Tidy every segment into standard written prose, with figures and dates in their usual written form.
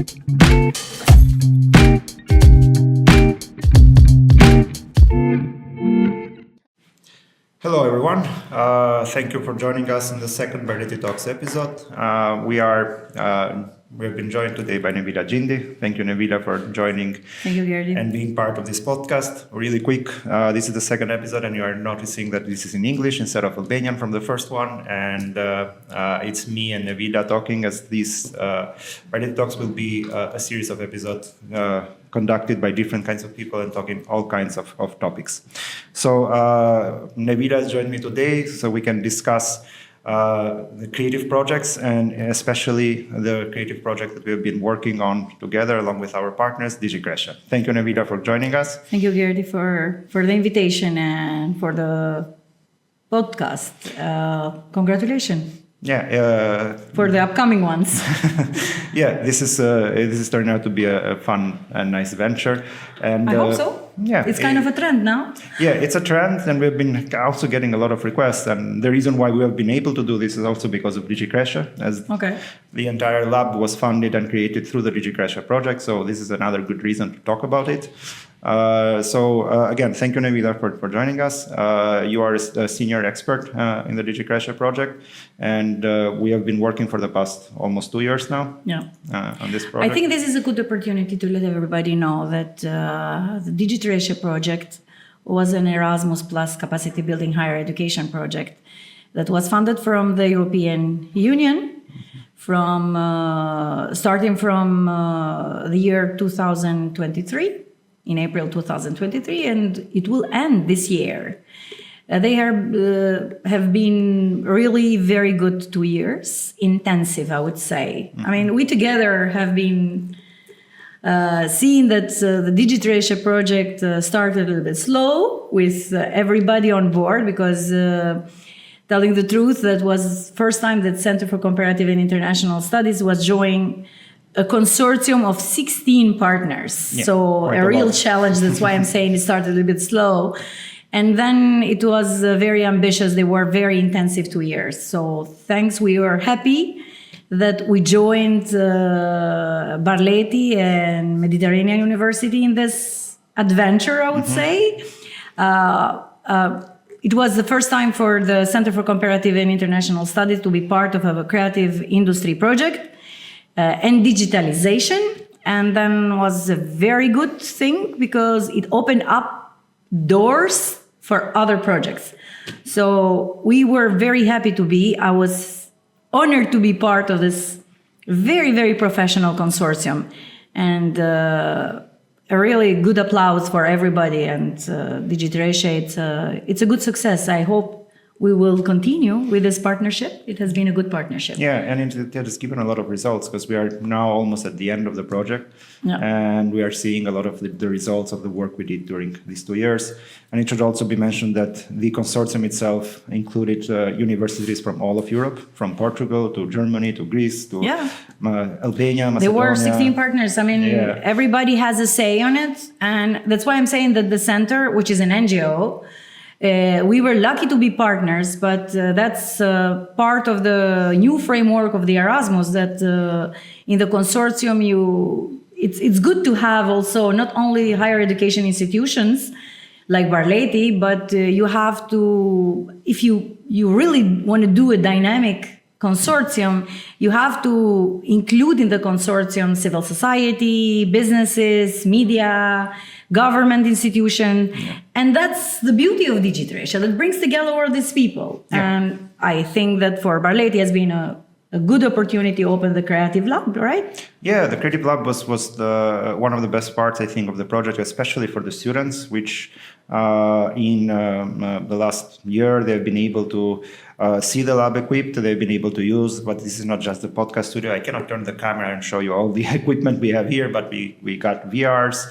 Hello everyone, thank you for joining us in the second Barleti Talks episode. We have been joined today by Nevila Xhindi. Thank you, Nevila, for joining. Thank you, Gerdi. And being part of this podcast. Really quick, this is the second episode and you are noticing that this is in English instead of Albanian from the first one. And it's me and Nevila talking, as these Barleti Talks will be a series of episodes conducted by different kinds of people and talking all kinds of topics. So Nevila has joined me today so we can discuss the creative projects and especially the creative project that we have been working on together along with our partners, DIGITCRESHE. Thank you, Nevila, for joining us. Thank you, Gerdi, for the invitation and for the podcast. Congratulations. Yeah. For the upcoming ones. Yeah, this is turning out to be a fun and nice venture. And I hope so. Yeah, it's kind of a trend now. Yeah, it's a trend, and we've been also getting a lot of requests. And the reason why we have been able to do this is also because of DIGITCRESHE, as the entire lab was funded and created through the DIGITCRESHE project. So this is another good reason to talk about it. Again, thank you, Nevila, for joining us. You are a senior expert in the DIGITCRESHE project, and we have been working for the past almost 2 years now on this project. I think this is a good opportunity to let everybody know that the DIGITCRESHE project was an Erasmus Plus capacity building higher education project that was funded from the European Union starting from the year 2023. In April 2023, and it will end this year. They have been really very good 2 years, intensive, I would say. I mean, we together have been seeing that the DIGITCRESHE project started a little bit slow with everybody on board because telling the truth, that was first time that Center for Comparative and International Studies was joining a consortium of 16 partners. Yeah, so a real challenge. That's why I'm saying it started a little bit slow. And then it was very ambitious. They were very intensive 2 years. So thanks, we were happy that we joined Barleti and Mediterranean University in this adventure, I would say. It was the first time for the Center for Comparative and International Studies to be part of a creative industry project. And digitalization, and then was a very good thing because it opened up doors for other projects. So we were very happy to be. I was honored to be part of this very, very professional consortium, and a really good applause for everybody. And DIGITCRESHE, it's a good success. I hope we will continue with this partnership. It has been a good partnership. Yeah, and it has given a lot of results because we are now almost at the end of the project. Yeah. And we are seeing a lot of the results of the work we did during these 2 years. And it should also be mentioned that the consortium itself included universities from all of Europe, from Portugal to Germany to Greece to Albania, Macedonia. There were 16 partners. I mean, everybody has a say on it. And that's why I'm saying that the center, which is an NGO, we were lucky to be partners, but that's part of the new framework of the Erasmus that in the consortium, it's good to have also not only higher education institutions like Barleti, but you have to, if you really want to do a dynamic consortium, you have to include in the consortium civil society, businesses, media, government institution. And that's the beauty of DIGITCRESHE, that brings together all these people. And I think that for Barleti has been a good opportunity to open the Creative Lab, right? Yeah, the Creative Lab was one of the best parts, I think, of the project, especially for the students, which in the last year, they've been able to see the lab equipped, they've been able to use, but this is not just the podcast studio. I cannot turn the camera and show you all the equipment we have here, but we got VRs,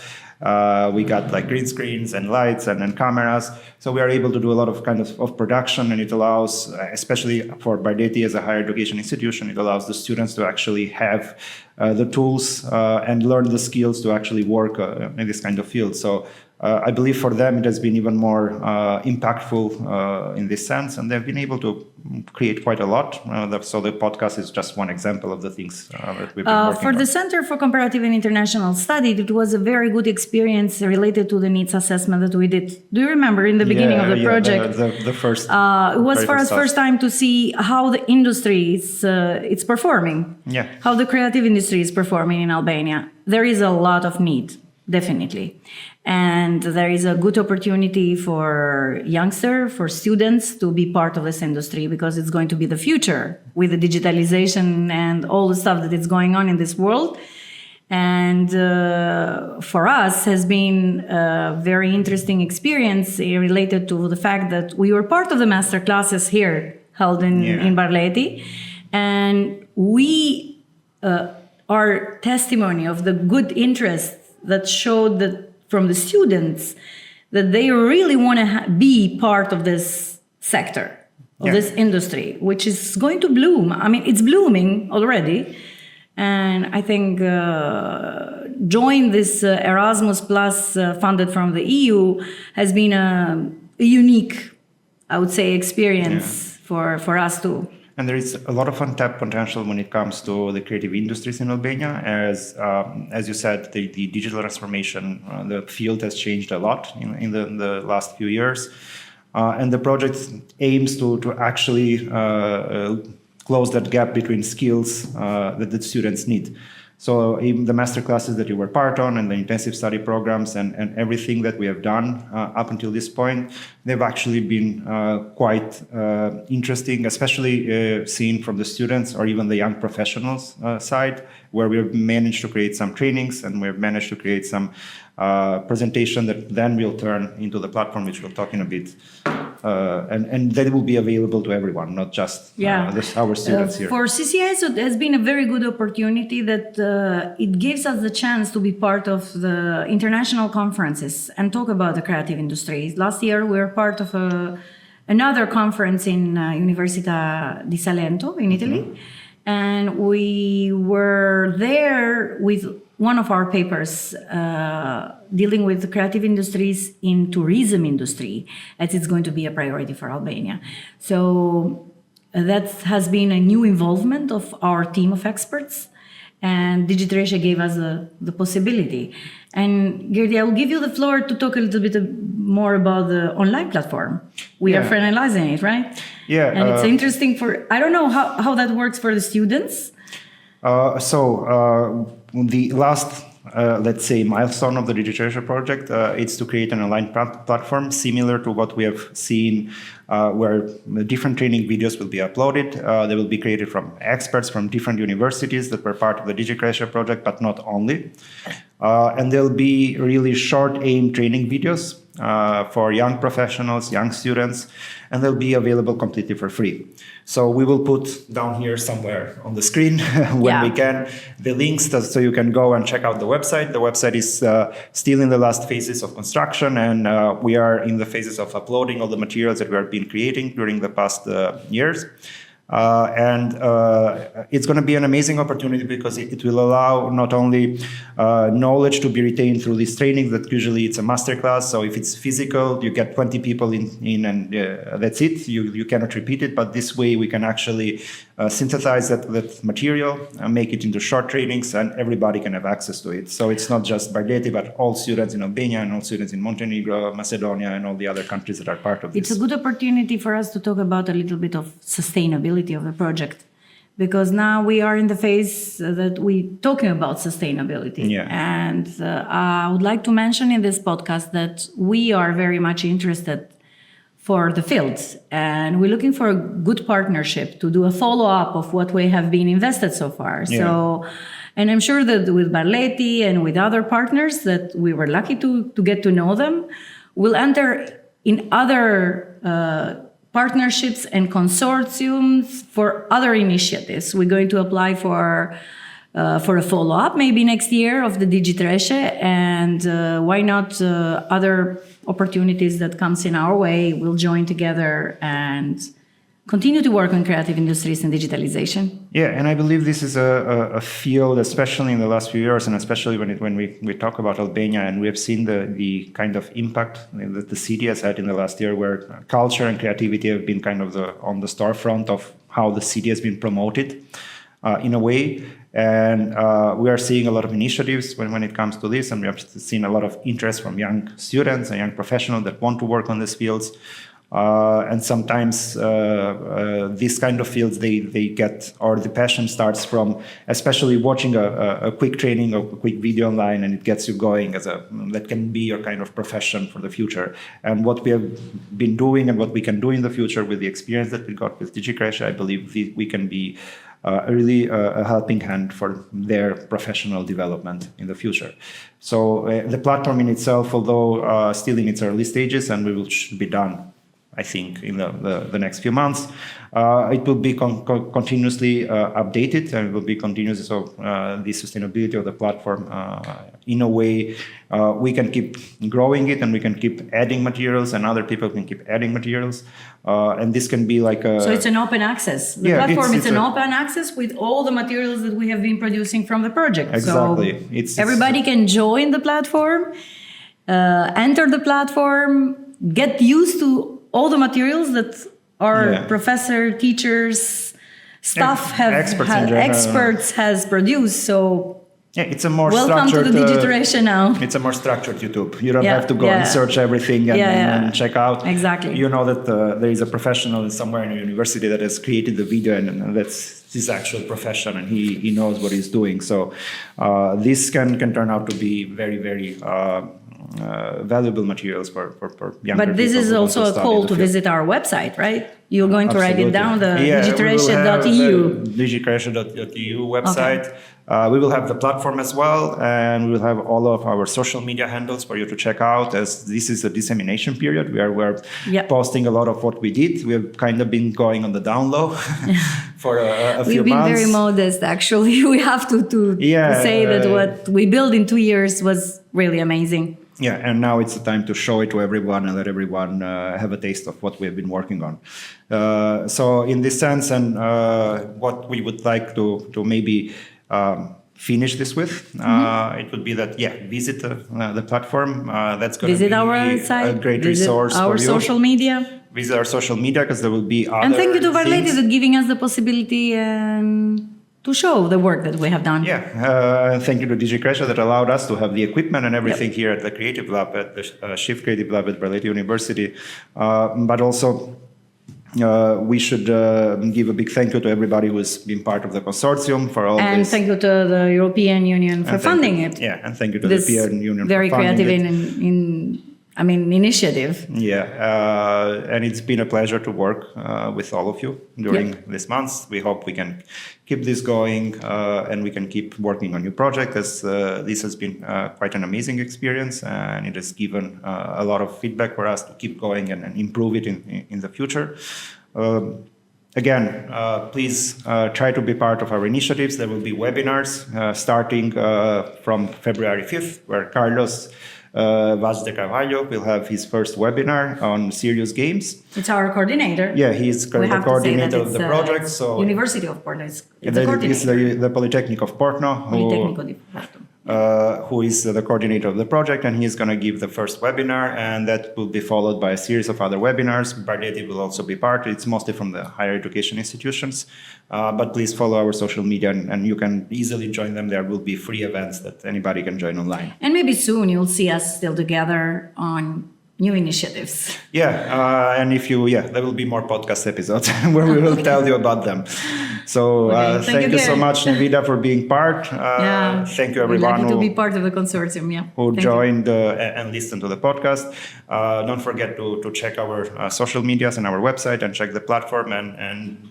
we got like green screens and lights and cameras. So we are able to do a lot of of production, and it allows, especially for Barleti as a higher education institution, it allows the students to actually have the tools and learn the skills to actually work in this kind of field. So I believe for them it has been even more impactful in this sense, and they've been able to create quite a lot. So the podcast is just one example of the things that we've been working for on. the Center for Comparative and International Study, it was a very good experience related to the needs assessment that we did. Do you remember in the beginning of the project? The first. It was for us first time to see how the industry is it's performing. Yeah. How the creative industry is performing in Albania. There is a lot of need, definitely. And there is a good opportunity for youngsters, for students to be part of this industry because it's going to be the future with the digitalization and all the stuff that is going on in this world. And for us has been a very interesting experience related to the fact that we were part of the master classes here held in Barleti. And we are testimony of the good interest that showed that from the students that they really want to be part of this sector, of this industry, which is going to bloom. I mean, it's blooming already. And I think join this Erasmus Plus funded from the EU has been a unique, I would say, experience for us too. And there is a lot of untapped potential when it comes to the creative industries in Albania. As you said, the digital transformation, the field has changed a lot in the last few years. And the project aims to actually close that gap between skills that the students need. So in the master classes that you were part on and the intensive study programs and everything that we have done up until this point, they've actually been quite interesting, especially seen from the students or even the young professionals side, where we've managed to create some trainings and we've managed to create some presentation that then will turn into the platform, which we'll talk in a bit. And that will be available to everyone, not just our students here. For CCIS, it has been a very good opportunity that it gives us the chance to be part of the international conferences and talk about the creative industries. Last year, we were part of another conference in Università di Salento in Italy. And we were there with one of our papers dealing with the creative industries in tourism industry, as it's going to be a priority for Albania. So that has been a new involvement of our team of experts, and DIGITCRESHE gave us the possibility. And Gerdi, I will give you the floor to talk a little bit more about the online platform. We are finalizing it, right? Yeah. And it's interesting I don't know how that works for the students. The last, let's say, milestone of the DIGITCRESHE project is to create an online platform similar to what we have seen, where different training videos will be uploaded. They will be created from experts from different universities that were part of the DIGITCRESHE project, but not only. And there'll be really short-aim training videos for young professionals, young students, and they'll be available completely for free. So we will put down here somewhere on the screen when we can the links so you can go and check out the website. The website is still in the last phases of construction, and we are in the phases of uploading all the materials that we have been creating during the past years. And it's going to be an amazing opportunity because it will allow not only knowledge to be retained through this training, that usually it's a masterclass. So if it's physical, you get 20 people in and that's it. You cannot repeat it. But this way we can actually synthesize that material and make it into short trainings, and everybody can have access to it. So it's not just Barleti, but all students in Albania and all students in Montenegro, Macedonia, and all the other countries that are part of this. It's a good opportunity for us to talk about a little bit of sustainability of the project, because now we are in the phase that we're talking about sustainability. And I would like to mention in this podcast that we are very much interested for the fields, and we're looking for a good partnership to do a follow-up of what we have been invested so far. So, and I'm sure that with Barleti and with other partners that we were lucky to get to know them, we'll enter in other partnerships and consortiums for other initiatives. We're going to apply for a follow-up maybe next year of the DIGITCRESHE, and why not other opportunities that comes in our way. We'll join together and continue to work on creative industries and digitalization. Yeah, and I believe this is a field, especially in the last few years, and especially when we talk about Albania, and we have seen the kind of impact that the city has had in the last year, where culture and creativity have been kind of on the storefront of how the city has been promoted in a way. And we are seeing a lot of initiatives when it comes to this, and we have seen a lot of interest from young students and young professionals that want to work on these fields. And sometimes these kind of fields, they get, or the passion starts from especially watching a quick training or a quick video online, and it gets you going that can be your kind of profession for the future. And what we have been doing and what we can do in the future with the experience that we got with DIGITCRESHE, I believe we can be really a helping hand for their professional development in the future. So the platform in itself, although still in its early stages, and should be done, I think, in the next few months, it will be continuously updated, and it will be continuous. So the sustainability of the platform, in a way, we can keep growing it, and we can keep adding materials, and other people can keep adding materials, and this can be like a. So it's an open access. The platform is an open access with all the materials that we have been producing from the project. Exactly. So everybody can join the platform, enter the platform, get used to all the materials that our professor, teachers, staff experts has produced. So it's a more welcome structured, to the DIGITCRESHE now. It's a more structured YouTube. You don't have to go and search everything and check out. Exactly. You know that there is a professional somewhere in a university that has created the video, and that's his actual profession, and he knows what he's doing. So this can turn out to be very, very valuable materials for younger people. But this is also a call to visit our website, right? You're going to write it down, the digitcreshe.eu. digitcreshe.eu website. Okay. We will have the platform as well, and we will have all of our social media handles for you to check out, as this is a dissemination period where we're posting a lot of what we did. We have kind of been going on the down low for a few months. We've been very modest, actually. We have to say that what we built in 2 years was really amazing. Yeah, and now it's the time to show it to everyone and let everyone have a taste of what we have been working on. So in this sense, and what we would like to maybe finish this with, it would be that, visit the platform. That's going to be our site, a great resource for you. Our social media. Visit our social media, because there will be other And thank you to Barleti for giving us the possibility to show the work that we have done. Thank you to DIGITCRESHE that allowed us to have the equipment and everything here at the Creative Lab, at the Shift Creative Lab at Barleti University. But also, we should give a big thank you to everybody who has been part of the consortium for all this. And thank you to the European Union for funding it. Yeah, and thank you to the European Union for very funding creative initiative. And it's been a pleasure to work with all of you during these months. We hope we can keep this going, and we can keep working on new projects, as this has been quite an amazing experience, and it has given a lot of feedback for us to keep going and improve it in the future. Again, please try to be part of our initiatives. There will be webinars starting from February 5th, where Carlos Vaz de Carvalho will have his first webinar on serious games. It's our coordinator. Yeah, he's the coordinator of the project. So University of Porto. It's the Polytechnic of Porto, who is the coordinator of the project, and he's going to give the first webinar, and that will be followed by a series of other webinars. Barleti will also be part. It's mostly from the higher education institutions, but please follow our social media, and you can easily join them. There will be free events that anybody can join online. And maybe soon you'll see us still together on new initiatives. And if you, there will be more podcast episodes where we will tell you about them. So thank you so much, Nevila, for being part. Thank you, everyone to be part of the consortium. Who joined and listened to the podcast. Don't forget to check our social medias and our website, and check the platform, and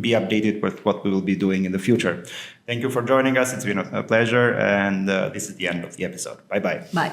be updated with what we will be doing in the future. Thank you for joining us. It's been a pleasure, and this is the end of the episode. Bye-bye. Bye.